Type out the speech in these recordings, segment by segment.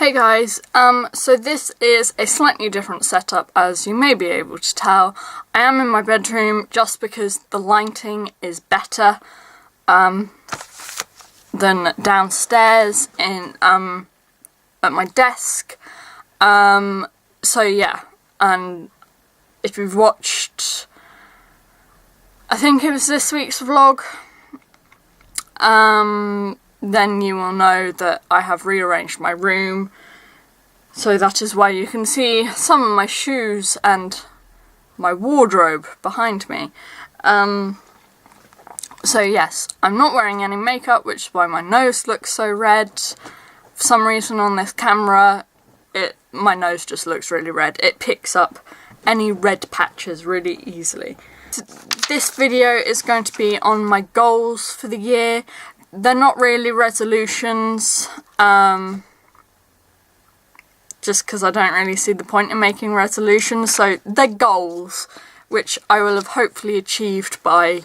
Hey guys, so this is a slightly different setup, as you may be able to tell. I am in my bedroom just because the lighting is better than downstairs in at my desk. So yeah, and if you've watched, I think it was this week's vlog, then you will know that I have rearranged my room, so that is why you can see some of my shoes and my wardrobe behind me. So yes, I'm not wearing any makeup, which is why my nose looks so red. For some reason on this camera, my nose just looks really red. It picks up any red patches really easily. This video is going to be on my goals for the year. They're not really resolutions, just because I don't really see the point in making resolutions, so they're goals, which I will have hopefully achieved by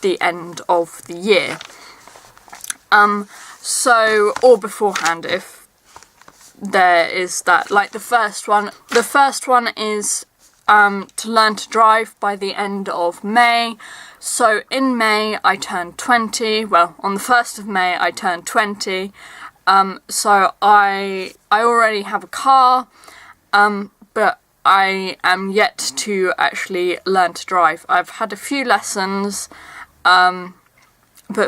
the end of the year. Or beforehand, if there is that. Like the first one is to learn to drive by the end of May. So in May I turned 20, well on the 1st of May I turned 20, so I already have a car, but I am yet to actually learn to drive. I've had a few lessons, but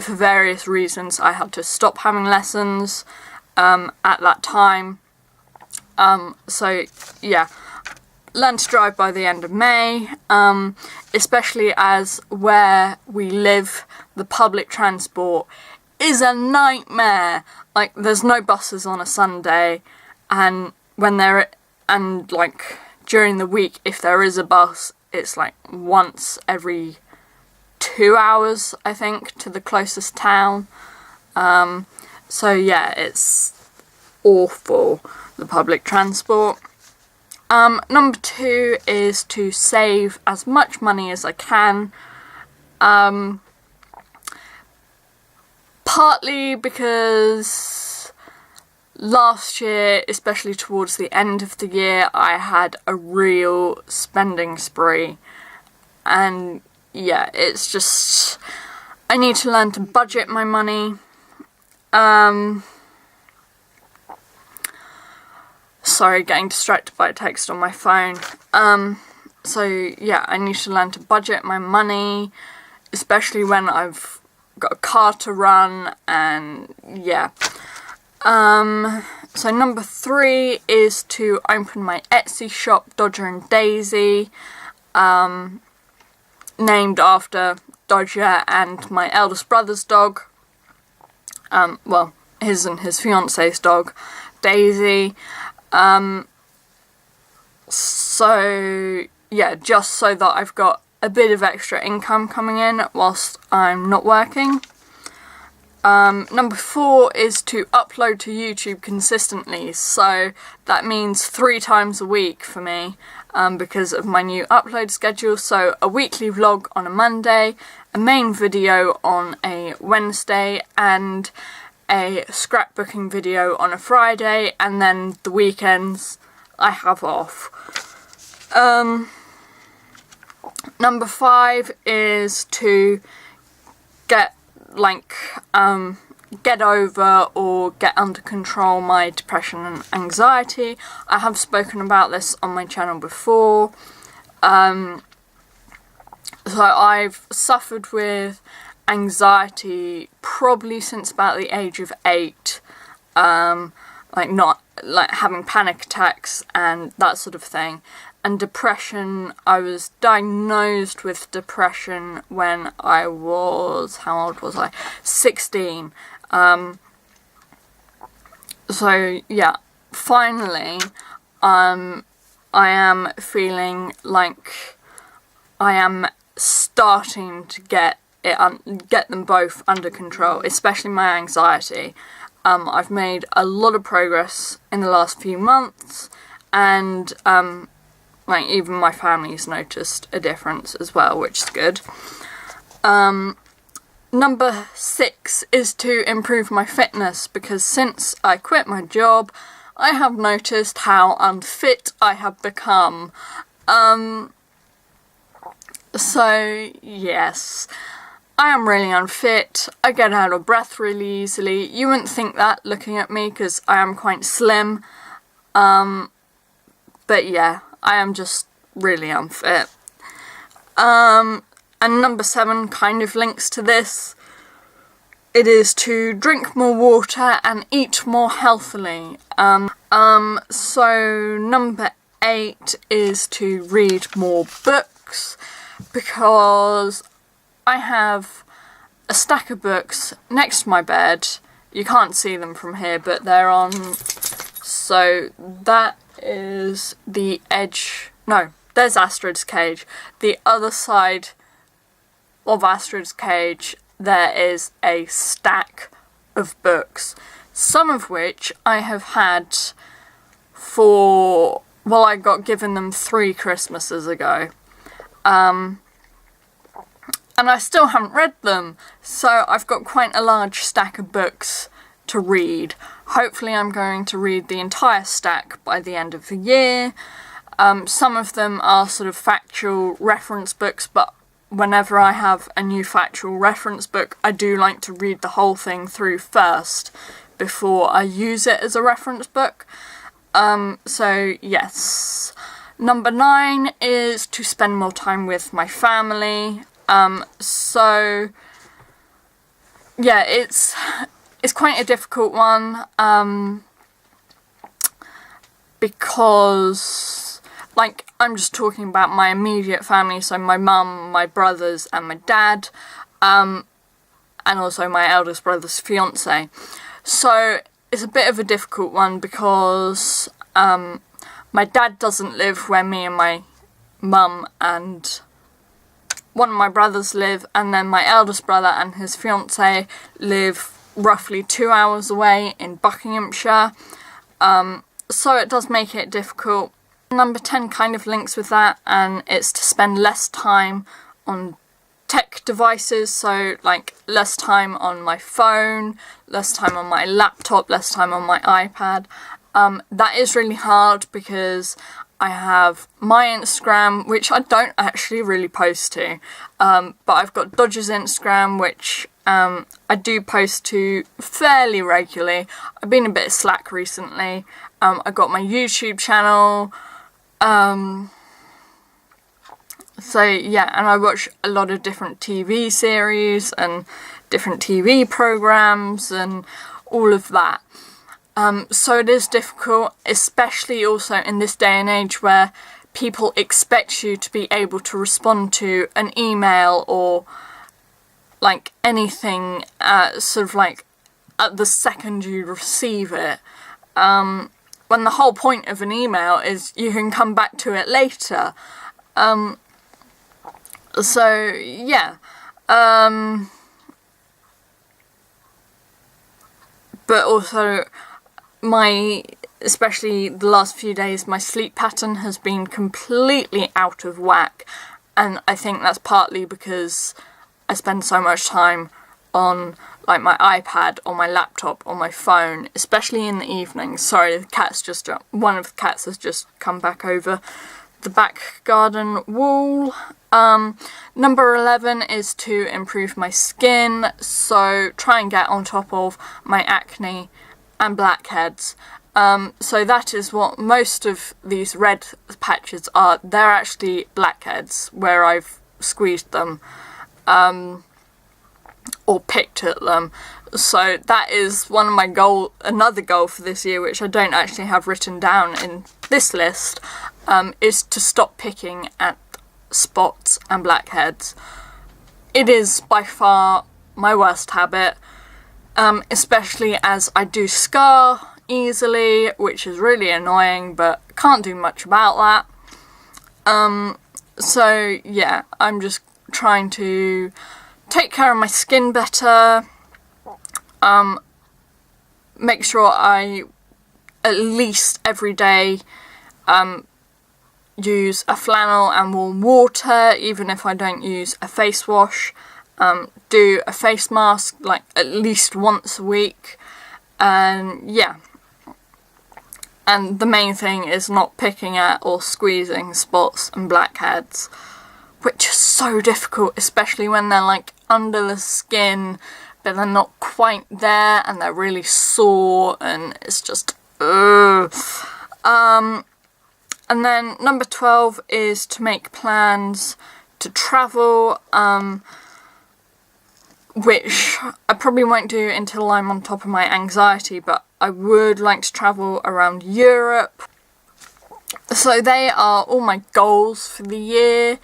for various reasons I had to stop having lessons at that time, so yeah. Learn to drive by the end of May, especially as where we live, the public transport is a nightmare. Like, there's no buses on a Sunday, and during the week, if there is a bus, it's like once every 2 hours, I think, to the closest town. So yeah, it's awful, the public transport. Number 2 is to save as much money as I can, partly because last year, especially towards the end of the year, I had a real spending spree, and yeah, it's just, I need to learn to budget my money. Sorry, getting distracted by a text on my phone. So yeah, I need to learn to budget my money, especially when I've got a car to run, and yeah. So number 3 is to open my Etsy shop, Dodger and Daisy, named after Dodger and my eldest brother's dog. Well, his and his fiance's dog, Daisy. So yeah, just so that I've got a bit of extra income coming in whilst I'm not working. Number 4 is to upload to YouTube consistently, so that means 3 times a week for me, because of my new upload schedule. So a weekly vlog on a Monday, a main video on a Wednesday, and a scrapbooking video on a Friday, and then the weekends I have off. Number 5 is to get over or get under control my depression and anxiety. I have spoken about this on my channel before. So I've suffered with anxiety probably since about the age of 8, having panic attacks and that sort of thing. And depression, I was diagnosed with depression when I was, how old was I? 16. So yeah, finally, I am feeling like I am starting to get them both under control, especially my anxiety. I've made a lot of progress in the last few months, and even my family's noticed a difference as well, which is good. Number 6 is to improve my fitness, because since I quit my job, I have noticed how unfit I have become. So yes, I am really unfit. I get out of breath really easily. You wouldn't think that looking at me because I am quite slim. But yeah, I am just really unfit. And number 7 kind of links to this. It is to drink more water and eat more healthily. So number 8 is to read more books, because I have a stack of books next to my bed. You can't see them from here, but they're on. So that is the edge. No, there's Astrid's cage. The other side of Astrid's cage, there is a stack of books, some of which I have had for, well, I got given them 3 Christmases ago. And I still haven't read them, so I've got quite a large stack of books to read. Hopefully I'm going to read the entire stack by the end of the year. Some of them are sort of factual reference books, but whenever I have a new factual reference book, I do like to read the whole thing through first before I use it as a reference book. So yes. Number 9 is to spend more time with my family. So yeah, it's quite a difficult one, because, like, I'm just talking about my immediate family, so my mum, my brothers and my dad, and also my eldest brother's fiance. So it's a bit of a difficult one because my dad doesn't live where me and my mum and one of my brothers live, and then my eldest brother and his fiance live roughly 2 hours away in Buckinghamshire. So it does make it difficult. Number 10 kind of links with that, and it's to spend less time on tech devices, so like less time on my phone, less time on my laptop, less time on my iPad. That is really hard because I have my Instagram, which I don't actually really post to, but I've got Dodger's Instagram, which I do post to fairly regularly. I've been a bit slack recently. I got my YouTube channel, so yeah, and I watch a lot of different TV series and different TV programs and all of that. So it is difficult, especially also in this day and age where people expect you to be able to respond to an email or like anything sort of like at the second you receive it. When the whole point of an email is you can come back to it later. So yeah. But also especially the last few days, my sleep pattern has been completely out of whack, and I think that's partly because I spend so much time on like my iPad, on my laptop, on my phone, especially in the evenings. Sorry, one of the cats has just come back over the back garden wall. Number 11 is to improve my skin, so try and get on top of my acne and blackheads. So that is what most of these red patches are. They're actually blackheads where I've squeezed them or picked at them. So that is one of my another goal for this year, which I don't actually have written down in this list, is to stop picking at spots and blackheads. It is by far my worst habit, especially as I do scar easily, which is really annoying, but can't do much about that. So yeah, I'm just trying to take care of my skin better, make sure I at least every day use a flannel and warm water, even if I don't use a face wash. Do a face mask like at least once a week, and yeah. And the main thing is not picking at or squeezing spots and blackheads, which is so difficult, especially when they're like under the skin, but they're not quite there and they're really sore, and it's just ugh. And then number 12 is to make plans to travel, which I probably won't do until I'm on top of my anxiety, but I would like to travel around Europe. So they are all my goals for the year.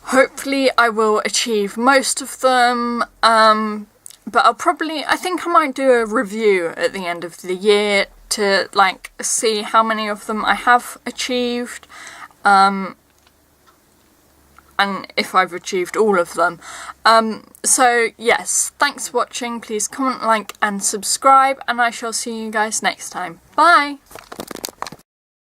Hopefully I will achieve most of them, but I think I might do a review at the end of the year to like see how many of them I have achieved, and if I've achieved all of them. So yes, thanks for watching. Please comment, like and subscribe, and I shall see you guys next time. Bye!